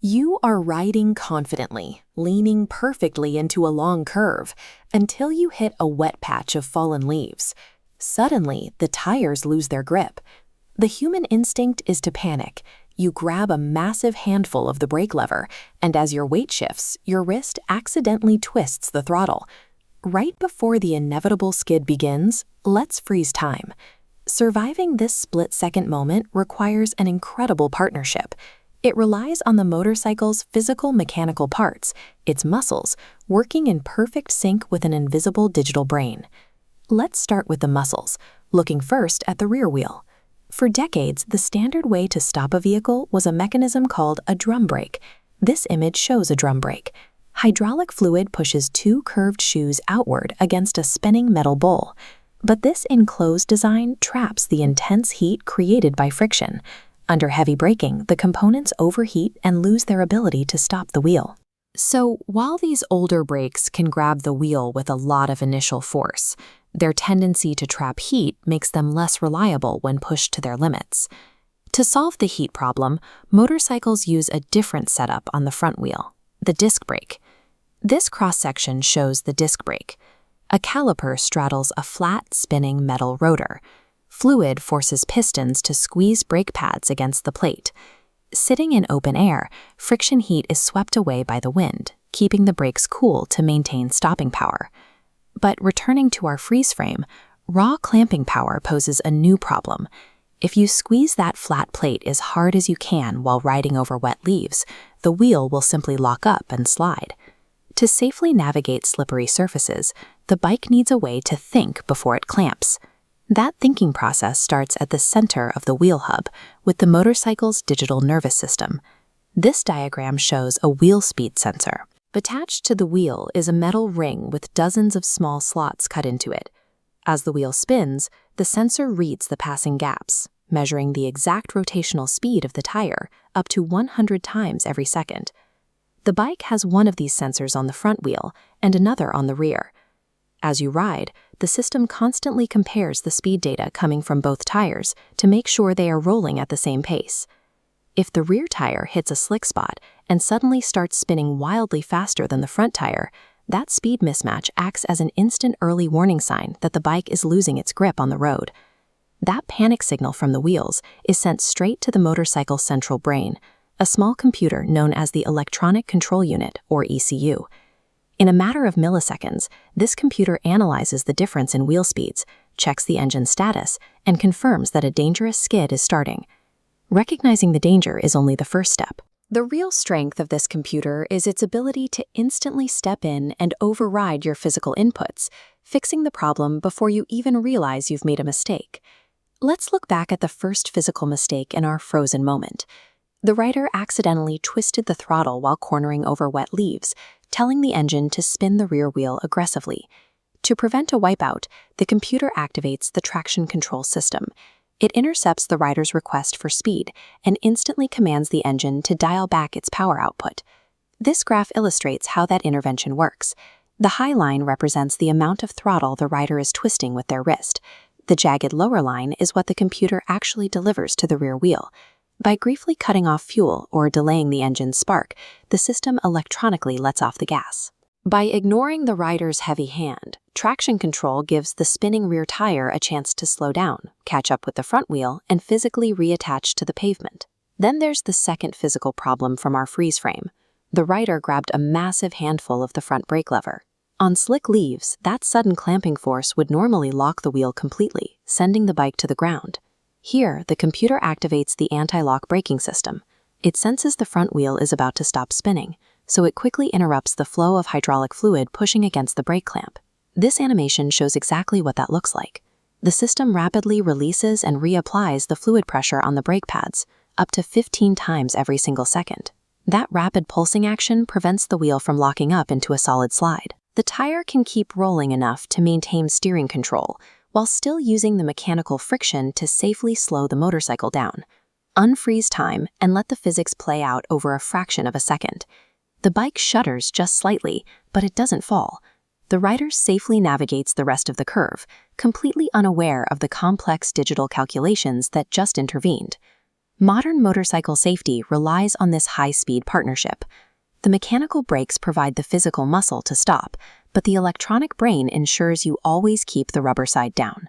You are riding confidently, leaning perfectly into a long curve, until you hit a wet patch of fallen leaves. Suddenly, the tires lose their grip. The human instinct is to panic. You grab a massive handful of the brake lever, and as your weight shifts, your wrist accidentally twists the throttle. Right before the inevitable skid begins, let's freeze time. Surviving this split-second moment requires an incredible partnership. It relies on the motorcycle's physical mechanical parts, its muscles, working in perfect sync with an invisible digital brain. Let's start with the muscles, looking first at the rear wheel. For decades, the standard way to stop a vehicle was a mechanism called a drum brake. This image shows a drum brake. Hydraulic fluid pushes two curved shoes outward against a spinning metal bowl. But this enclosed design traps the intense heat created by friction. Under heavy braking, the components overheat and lose their ability to stop the wheel. So, while these older brakes can grab the wheel with a lot of initial force, their tendency to trap heat makes them less reliable when pushed to their limits. To solve the heat problem, motorcycles use a different setup on the front wheel, the disc brake. This cross-section shows the disc brake. A caliper straddles a flat, spinning metal rotor. Fluid forces pistons to squeeze brake pads against the plate. Sitting in open air, friction heat is swept away by the wind, keeping the brakes cool to maintain stopping power. But returning to our freeze frame, raw clamping power poses a new problem. If you squeeze that flat plate as hard as you can while riding over wet leaves, the wheel will simply lock up and slide. To safely navigate slippery surfaces, the bike needs a way to think before it clamps. That thinking process starts at the center of the wheel hub, with the motorcycle's digital nervous system. This diagram shows a wheel speed sensor. Attached to the wheel is a metal ring with dozens of small slots cut into it. As the wheel spins, the sensor reads the passing gaps, measuring the exact rotational speed of the tire up to 100 times every second. The bike has one of these sensors on the front wheel and another on the rear. As you ride, the system constantly compares the speed data coming from both tires to make sure they are rolling at the same pace. If the rear tire hits a slick spot and suddenly starts spinning wildly faster than the front tire, that speed mismatch acts as an instant early warning sign that the bike is losing its grip on the road. That panic signal from the wheels is sent straight to the motorcycle's central brain, a small computer known as the Electronic Control Unit, or ECU. In a matter of milliseconds, this computer analyzes the difference in wheel speeds, checks the engine status, and confirms that a dangerous skid is starting. Recognizing the danger is only the first step. The real strength of this computer is its ability to instantly step in and override your physical inputs, fixing the problem before you even realize you've made a mistake. Let's look back at the first physical mistake in our frozen moment. The rider accidentally twisted the throttle while cornering over wet leaves, telling the engine to spin the rear wheel aggressively. To prevent a wipeout, the computer activates the traction control system. It intercepts the rider's request for speed and instantly commands the engine to dial back its power output. This graph illustrates how that intervention works. The high line represents the amount of throttle the rider is twisting with their wrist. The jagged lower line is what the computer actually delivers to the rear wheel. By briefly cutting off fuel or delaying the engine's spark, the system electronically lets off the gas. By ignoring the rider's heavy hand, traction control gives the spinning rear tire a chance to slow down, catch up with the front wheel, and physically reattach to the pavement. Then there's the second physical problem from our freeze frame. The rider grabbed a massive handful of the front brake lever. On slick leaves, that sudden clamping force would normally lock the wheel completely, sending the bike to the ground. Here, the computer activates the anti-lock braking system. It senses the front wheel is about to stop spinning, so it quickly interrupts the flow of hydraulic fluid pushing against the brake clamp. This animation shows exactly what that looks like. The system rapidly releases and reapplies the fluid pressure on the brake pads, up to 15 times every single second. That rapid pulsing action prevents the wheel from locking up into a solid slide. The tire can keep rolling enough to maintain steering control, while still using the mechanical friction to safely slow the motorcycle down. Unfreeze time and let the physics play out over a fraction of a second. The bike shudders just slightly, but it doesn't fall. The rider safely navigates the rest of the curve, completely unaware of the complex digital calculations that just intervened. Modern motorcycle safety relies on this high-speed partnership. The mechanical brakes provide the physical muscle to stop, but the electronic brain ensures you always keep the rubber side down.